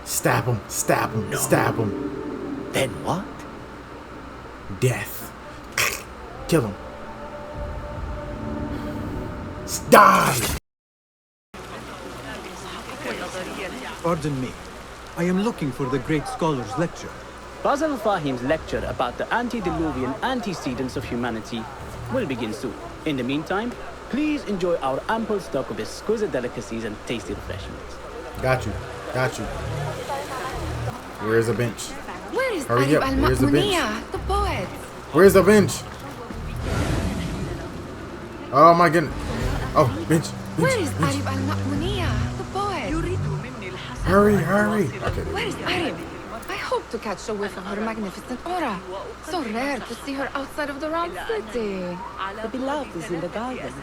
Stab him, stab him, No. stab him. Then what? Death. Kill him. Die! Pardon me. I am looking for the great scholar's lecture. Basil Fahim's lecture about the antediluvian antecedents of humanity will begin soon. In the meantime, please enjoy our ample stock of exquisite delicacies and tasty refreshments. Got you. Got you. Where's the bench? Where is Hurry Arib up, where's the bench? al-Ma'muniyah, the poet? Where's the bench? Oh my goodness. Oh, bench. Where is bench. Arib al-Ma'muniyah, the poet? Hurry, hurry. Okay. Where is Arib? I hope to catch a whiff of her magnificent aura. So rare to see her outside of the round city. The beloved is in the garden,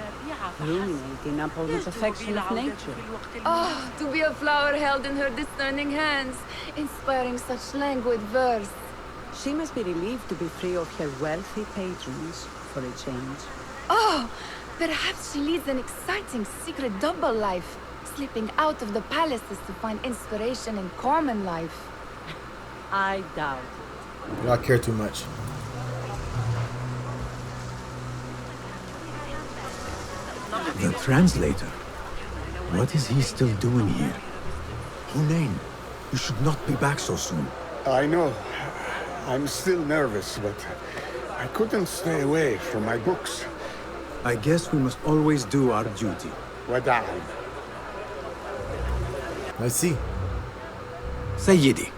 ruminating upon the perfection of nature. Oh, to be a flower held in her discerning hands, inspiring such languid verse. She must be relieved to be free of her wealthy patrons for a change. Oh, perhaps she leads an exciting secret double life, slipping out of the palaces to find inspiration in common life. I doubt. Y'all care too much. The translator? What is he still doing here? Hunain, you should not be back so soon. I know. I'm still nervous, but I couldn't stay away from my books. I guess we must always do our duty. Wada'an. Let's see. Sayyidi,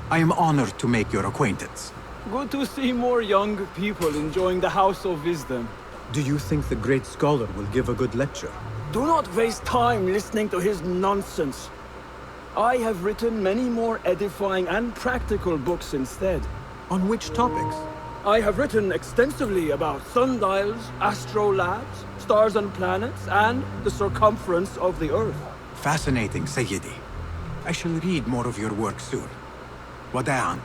I am honored to make your acquaintance. Good to see more young people enjoying the House of Wisdom. Do you think the great scholar will give a good lecture? Do not waste time listening to his nonsense. I have written many more edifying and practical books instead. On which topics? I have written extensively about sundials, astrolabes, stars and planets, and the circumference of the Earth. Fascinating, Sayyidi. I shall read more of your work soon. Wada'an.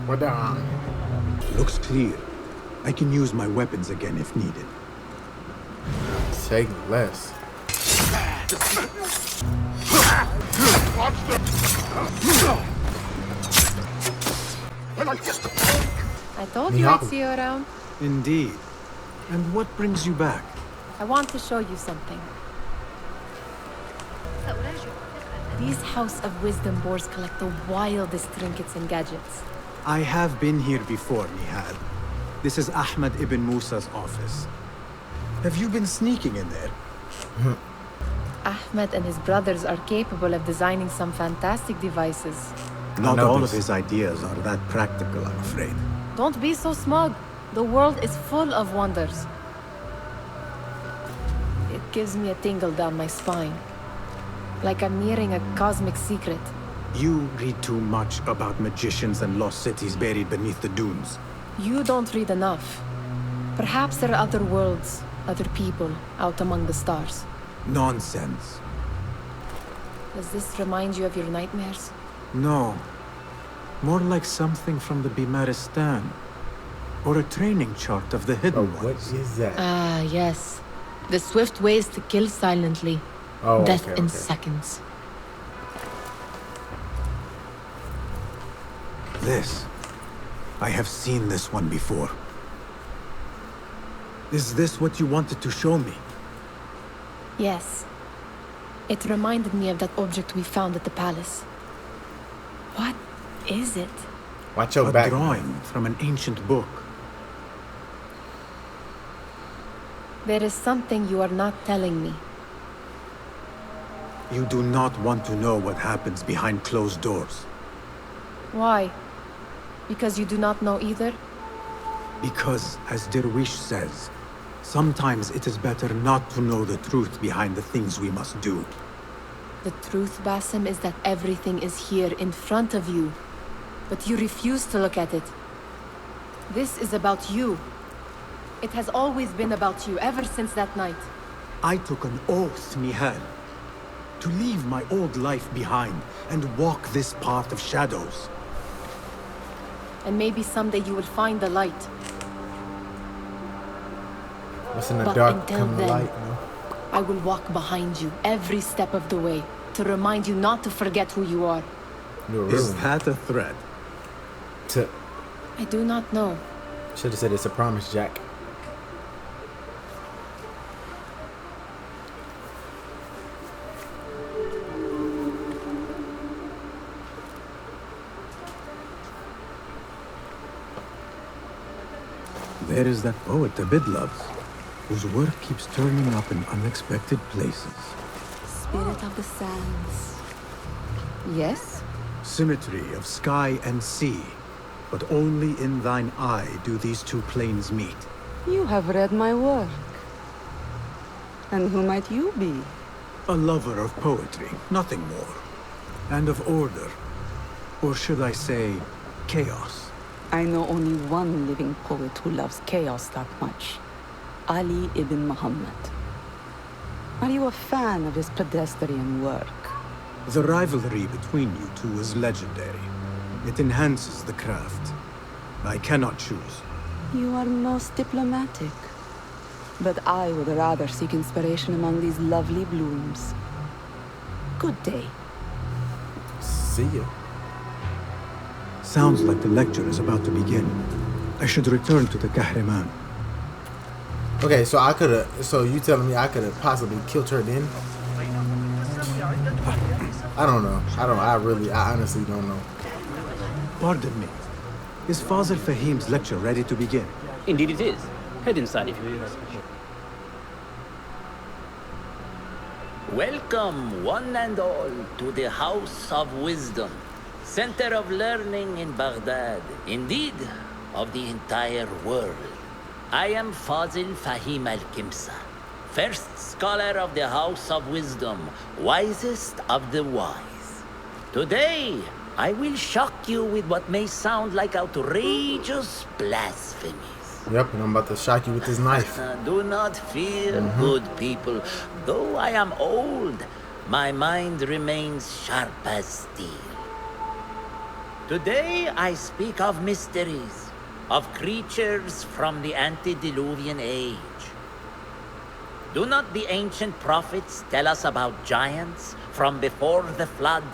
Wada'an. Looks clear. I can use my weapons again if needed. Take less. I told you I'd see you around. Indeed. And what brings you back? I want to show you something. These House of Wisdom boars collect the wildest trinkets and gadgets. I have been here before, Nihal. This is Ahmed ibn Musa's office. Have you been sneaking in there? Ahmed and his brothers are capable of designing some fantastic devices. Not all of his ideas are that practical, I'm afraid. Don't be so smug. The world is full of wonders. It gives me a tingle down my spine. Like I'm nearing a cosmic secret. You read too much about magicians and lost cities buried beneath the dunes. You don't read enough. Perhaps there are other worlds, other people, out among the stars. Nonsense. Does this remind you of your nightmares? No. More like something from the Bimaristan. Or a training chart of the hidden What ones. is that? Ah, yes. The swift ways to kill silently. Oh, Death okay, in okay. seconds. This. I have seen this one before. Is this what you wanted to show me? Yes. It reminded me of that object we found at the palace. What is it? Watch your A back. drawing from an ancient book. There is something you are not telling me. You do not want to know what happens behind closed doors. Why? Because you do not know either? Because, as Derwish says, sometimes it is better not to know the truth behind the things we must do. The truth, Basim, is that everything is here in front of you. But you refuse to look at it. This is about you. It has always been about you, ever since that night. I took an oath, Nihal, to leave my old life behind and walk this path of shadows. And maybe someday you will find the light. What's in the But dark until come the then, light, you know? I will walk behind you every step of the way to remind you not to forget who you are. You're a real Is one. that a threat? I do not know. Should have said it's a promise, Jack. There is that poet Abid loves, whose work keeps turning up in unexpected places. Spirit of the sands. Yes? Symmetry of sky and sea, but only in thine eye do these two planes meet. You have read my work. And who might you be? A lover of poetry, nothing more. And of order. Or should I say, chaos. I know only one living poet who loves chaos that much. Ali ibn Muhammad. Are you a fan of his pedestrian work? The rivalry between you two is legendary. It enhances the craft. I cannot choose. You are most diplomatic. But I would rather seek inspiration among these lovely blooms. Good day. See ya. Sounds like the lecture is about to begin. I should return to the Kahraman. Okay, so I could have. So you telling me I could have possibly killed her then? I don't know. I honestly don't know. Pardon me. Is Fazil Fahim's lecture ready to begin? Indeed it is. Head inside if you will. Welcome, one and all, to the House of Wisdom, center of learning in Baghdad, indeed, of the entire world. I am Fazil Fahim al-Kimsa, first scholar of the House of Wisdom, wisest of the wise. Today, I will shock you with what may sound like outrageous blasphemies. Yep, and I'm about to shock you with this knife. Do not fear, good people. Though I am old, my mind remains sharp as steel. Today I speak of mysteries, of creatures from the antediluvian age. Do not the ancient prophets tell us about giants from before the flood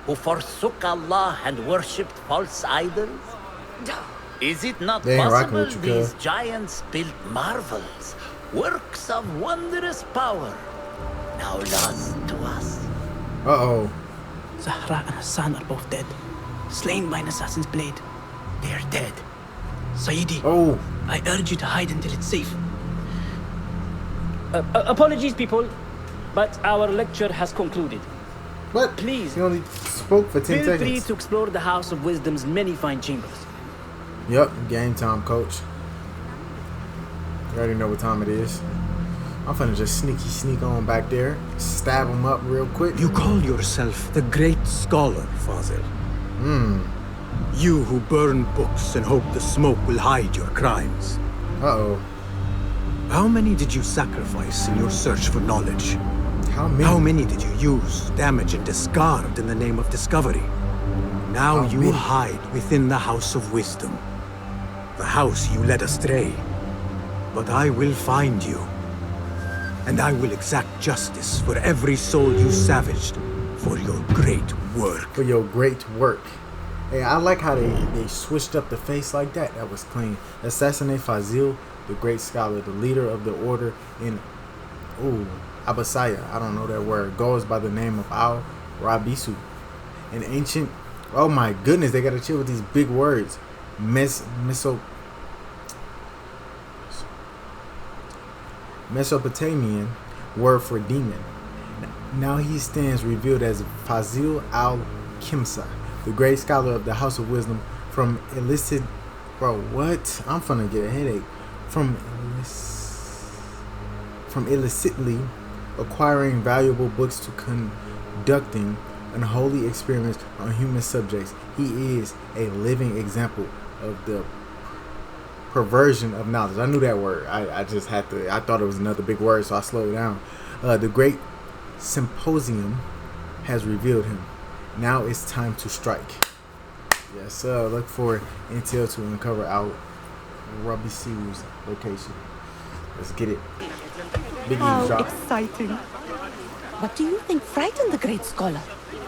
who forsook Allah and worshipped false idols? Is it not They ain't rocking possible with you, these cuz. giants built marvels, works of wondrous power, now lost to us? Uh-oh. Zahra and Hassan are both dead, slain by an assassin's blade. They are dead. Sayyidi, Oh. I urge you to hide until it's safe. Apologies, people, but our lecture has concluded. What? Please, He only spoke for 10 feel free seconds. to explore the House of Wisdom's many fine chambers. Yep, game time, coach. You already know what time it is. I'm finna just sneak on back there, stab him up real quick. You call yourself the great scholar, Fazil. You who burn books and hope the smoke will hide your crimes. Uh-oh. How many did you sacrifice in your search for knowledge? How many? How many did you use, damage, and discard in the name of discovery? Now How you many? hide within the House of Wisdom. The house you led astray. But I will find you. And I will exact justice for every soul you savaged for your great work. For your great work. Hey, I like how they switched up the face like that. That was clean. Assassinate Fazil, the great scholar, the leader of the order in Abbasiyah. I don't know that word. Goes by the name of Al-Rabisu. An ancient, oh my goodness, they gotta chill with these big words. Mesopotamian word for demon. Now he stands revealed as Fazil al-Kimsa, the great scholar of the House of Wisdom, from illicit, bro, what? I'm finna get a headache. From illicitly acquiring valuable books to conducting unholy experiments on human subjects. He is a living example of the perversion of knowledge. I knew that word. I just had to, I thought it was another big word, so I slowed down. The great Symposium has revealed him. Now it's time to strike. Yes, sir. Look for intel to uncover our Rabisu's location. Let's get it. Big How drop. exciting. What do you think frightened the great scholar?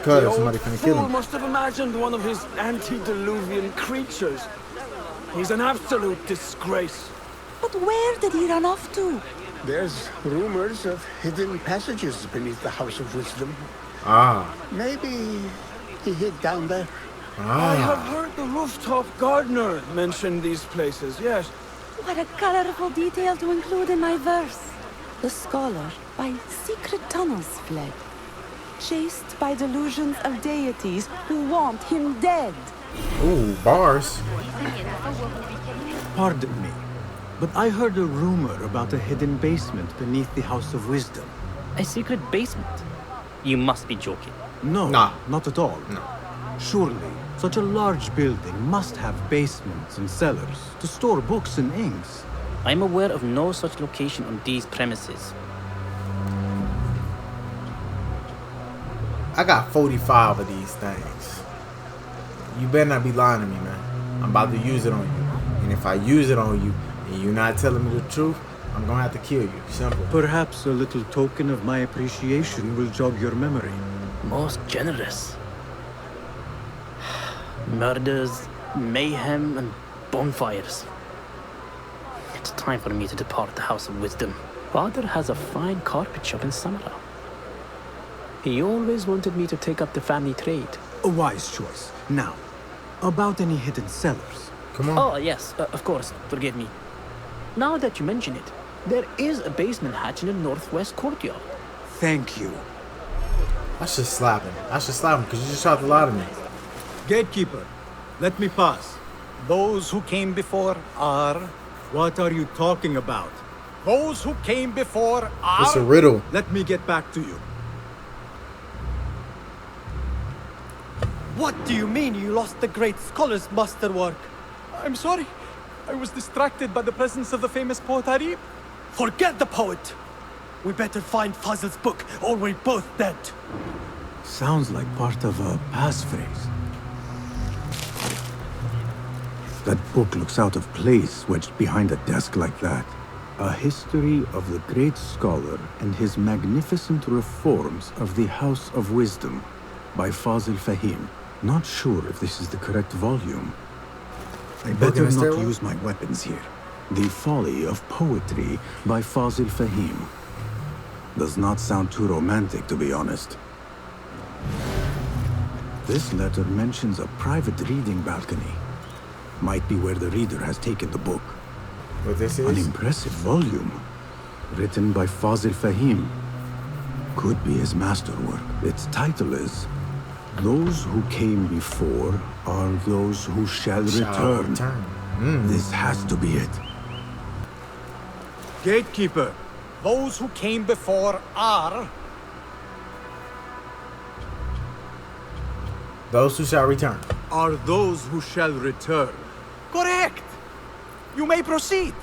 Cause somebody finna kill fool him. must have imagined one of his antediluvian creatures. He's an absolute disgrace. But where did he run off to? There's rumors of hidden passages beneath the House of Wisdom. Ah. Maybe he hid down there. I have Ah. heard the rooftop gardener mention these places, yes. What a colorful detail to include in my verse. The scholar by secret tunnels fled, chased by delusions of deities who want him dead. Ooh, bars. Pardon me, but I heard a rumor about a hidden basement beneath the House of Wisdom. A secret basement? You must be joking. No, Nah. not at all. No. Surely, such a large building must have basements and cellars to store books and inks. I'm aware of no such location on these premises. I got 45 of these things. You better not be lying to me, man. I'm about to use it on you. And if I use it on you and you're not telling me the truth, I'm gonna have to kill you. Simple. Perhaps a little token of my appreciation will jog your memory. Most generous. Murders, mayhem, and bonfires. It's time for me to depart the House of Wisdom. Father has a fine carpet shop in Samara. He always wanted me to take up the family trade. A wise choice. Now, about any hidden cellars. Come on. Oh, yes, of course, forgive me. Now that you mention it, there is a basement hatch in the northwest courtyard. Thank you. I should slap him. I should slap him because you just tried to lie to me. Gatekeeper, let me pass. Those who came before are... What are you talking about? Those who came before It's a are... riddle. Let me get back to you. What do you mean you lost the great scholar's masterwork? I'm sorry. I was distracted by the presence of the famous poet Arib. Forget the poet! We better find Fazl's book, or we're both dead. Sounds like part of a passphrase. That book looks out of place wedged behind a desk like that. A history of the great scholar and his magnificent reforms of the House of Wisdom by Fazil Fahim. Not sure if this is the correct volume. I book in better the not stairwell? use my weapons here. The Folly of Poetry by Fazil Fahim. Does not sound too romantic, to be honest. This letter mentions a private reading balcony. Might be where the reader has taken the book. What this An is? impressive volume. Written by Fazil Fahim. Could be his masterwork. Its title is... Those who came before are those who shall return. This has to be it. Gatekeeper, those who came before are... Those who shall return. Are those who shall return. Correct! You may proceed.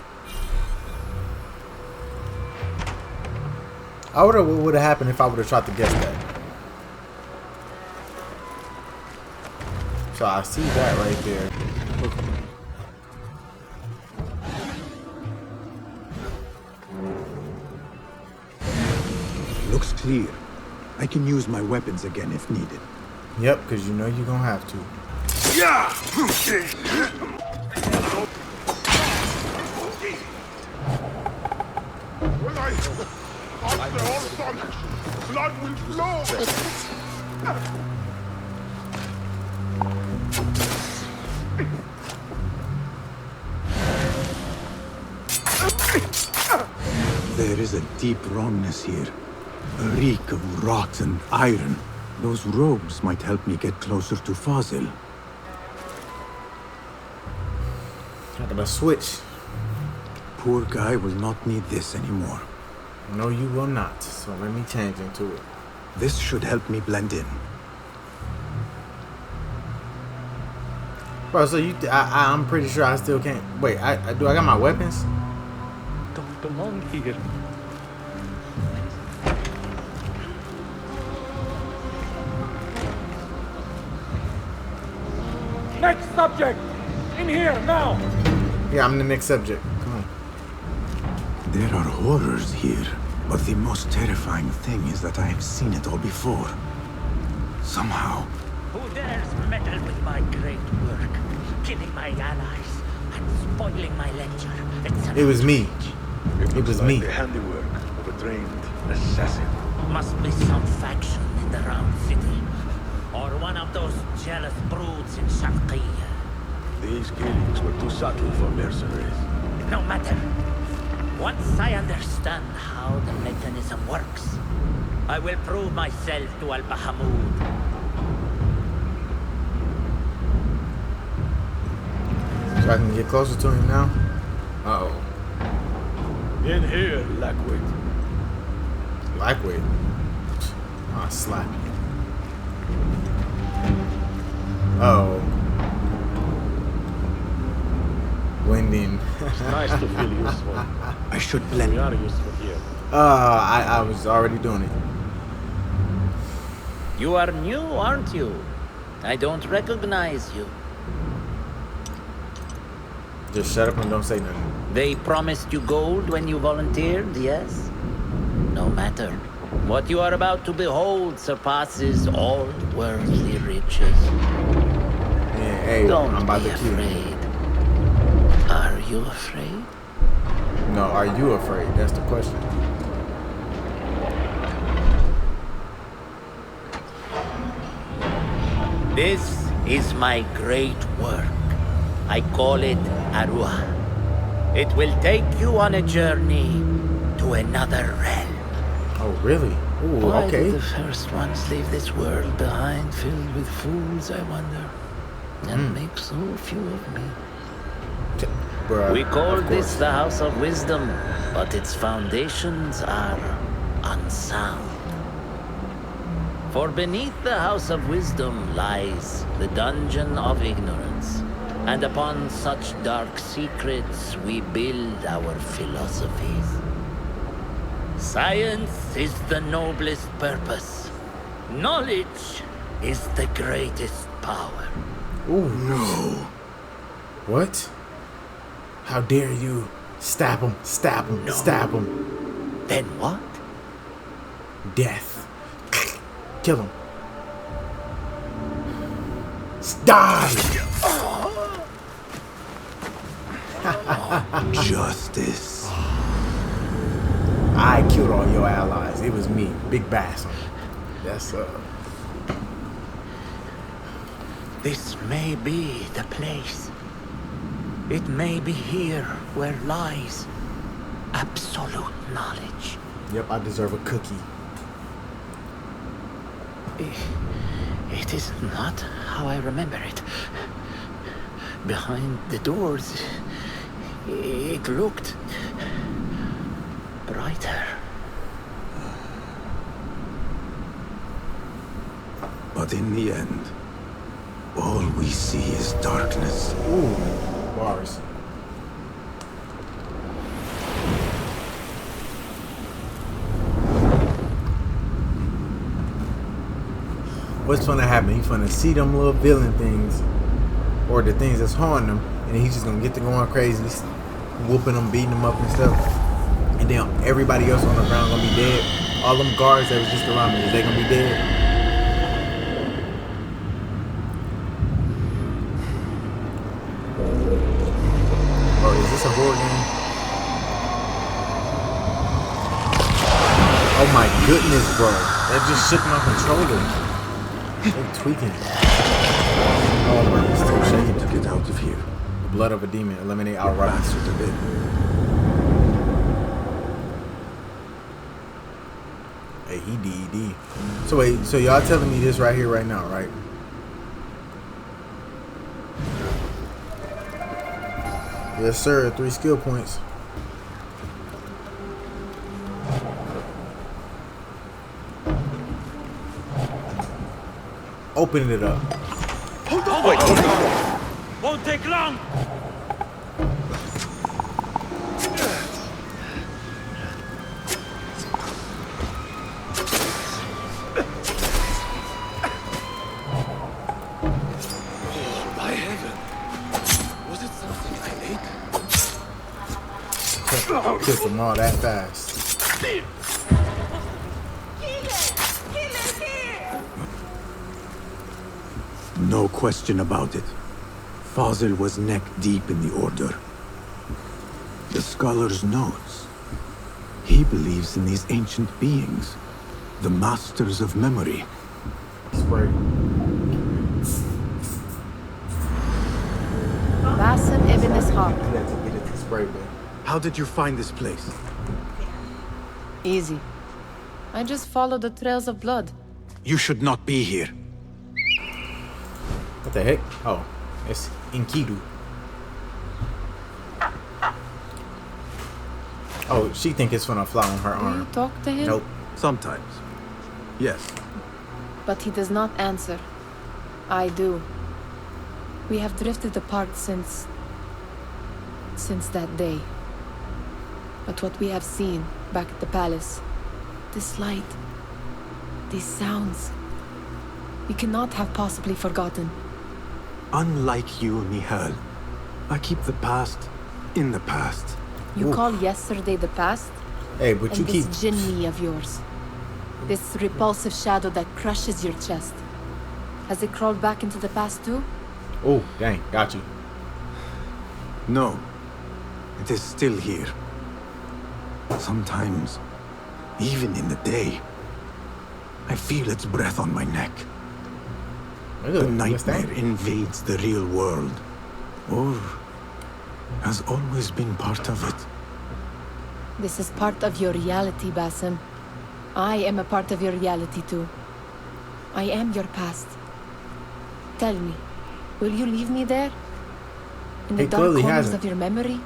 I wonder what would have happened if I would have tried to guess that. So I see that right there. Looks clear. I can use my weapons again if needed. Yep, because you know you're gonna have to. When I after all sonic, blood will flow. There is a deep wrongness here. A reek of rot and iron. Those robes might help me get closer to Fazil. I gotta switch. Poor guy will not need this anymore. No, you will not. So let me change into it. This should help me blend in. Bro, so I'm pretty sure I still can't. Wait, do I got my weapons? Don't belong here. Next subject! In here, now! Yeah, I'm the next subject. Come on. There are horrors here, but the most terrifying thing is that I have seen it all before. Somehow. Who dares meddle with my great work, killing my allies and spoiling my lecture? It was me. It was me. The handiwork of a trained assassin. Must be some faction in the Round City, or one of those jealous broods in Sharqiyya. These killings were too subtle for mercenaries. No matter. Once I understand how the mechanism works, I will prove myself to Al-Bahamud. So I can get closer to him now? Uh-oh. In here, Lackwit. Lightweight. Ah, slap. Uh-oh. Blending. It's nice to feel useful. I should blend. We are useful here. I was already doing it. You are new, aren't you? I don't recognize you. Just shut up and don't say nothing. They promised you gold when you volunteered, yes? No matter. What you are about to behold surpasses all worldly riches. Yeah, hey, Don't I'm about be to kill you. afraid. Are you afraid? No, are you afraid? That's the question. This is my great work. I call it Arwah. It will take you on a journey to another realm. Oh, really? Ooh, Why okay. did the first ones leave this world behind filled with fools, I wonder? And make so few of me. Bruh, We call of this course. the House of Wisdom, but its foundations are unsound. For beneath the House of Wisdom lies the Dungeon of Ignorance, and upon such dark secrets we build our philosophies. Science is the noblest purpose. Knowledge is the greatest power. Ooh, no. What? How dare you? Stab him, stab him, stab him. Then what? Death. Kill him. Die! Justice. I killed all your allies. It was me, Big Bass. That's This may be the place. It may be here where lies absolute knowledge. Yep, I deserve a cookie. It is not how I remember it. Behind the doors, it looked brighter. But in the end, all we see is darkness. Ooh, bars. What's gonna happen? He's gonna see them little villain things, or the things that's haunting them, and he's just gonna get to going crazy, whooping them, beating them up and stuff. And then everybody else on the ground gonna be dead. All them guards that was just around me, is they gonna be dead? Or is this a horror game? Oh my goodness, bro. That just shook my controller. They're tweaking. Oh my, it's still shaking. To get out of here. The blood of a demon. Eliminate outright. Bastard a bit. Hey, he DED. So wait, so y'all telling me this right here, right now, right? Yes, sir. 3 skill points. Open it up. Hold on! Wait, hold on! Won't take long! By heaven! Was it something I ate? Kill them all that fast. No question about it. Fazil was neck deep in the Order. The scholar's notes. He believes in these ancient beings, the masters of memory. Spray. Basim ibn Ishaq. Get it to spray, man. How did you find this place? Easy. I just followed the trails of blood. You should not be here. What the heck? Oh, it's Enkidu. Oh, she think it's gonna fly on her Do you arm. talk to him? Nope. Sometimes. Yes. But he does not answer. I do. We have drifted apart since that day. But what we have seen back at the palace, this light, these sounds, we cannot have possibly forgotten. Unlike you, Nihal, I keep the past in the past. You call yesterday the past? Hey, but And you this keep. jinni of yours, this repulsive shadow that crushes your chest, has it crawled back into the past too? Oh, dang, got you. No, it is still here. Sometimes, even in the day, I feel its breath on my neck. Ew, The what's that? nightmare invades the real world, or has always been part of it. This is part of your reality, Basim. I am a part of your reality too. I am your past. Tell me, will you leave me there? In the He dark clearly corners hasn't. of your memory?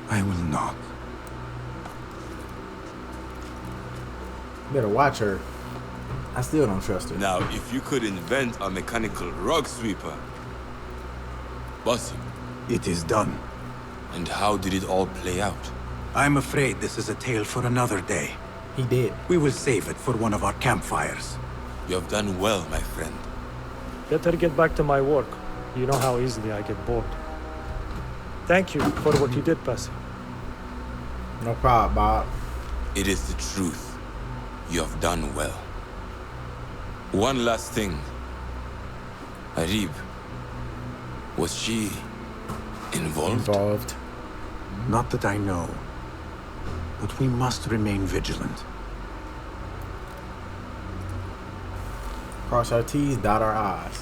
I will not. Better watch her. I still don't trust her. Now, if you could invent a mechanical rug sweeper. Basim, It is done. and how did it all play out? I'm afraid this is a tale for another day. He did. We will save it for one of our campfires. You have done well, my friend. Better get back to my work. You know how easily I get bored. Thank you for what you did, Basim. No problem, Bob. It is the truth. You have done well. One last thing. Arib, was she involved? Not that I know. But we must remain vigilant. Cross our T's, dot our I's.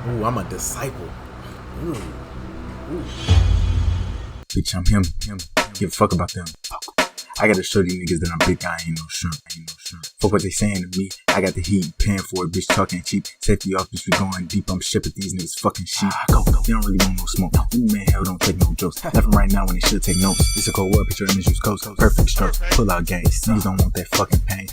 Ooh, I'm a disciple. Ooh. Ooh. Bitch, I'm him. Give a fuck about them. Fuck. I gotta show these niggas that I'm big guy, ain't no shrimp. Fuck what they saying to me. I got the heat, paying for it, bitch, talking cheap. Safety off, bitch, we going deep. I'm shipping these niggas fucking sheep. Go. You don't really want no smoke. You man, hell don't take no jokes. Left and right now when they should take notes. It's a cold world, picture image use coast. Perfect strokes. Pull out gangs. Niggas don't want that fucking pain.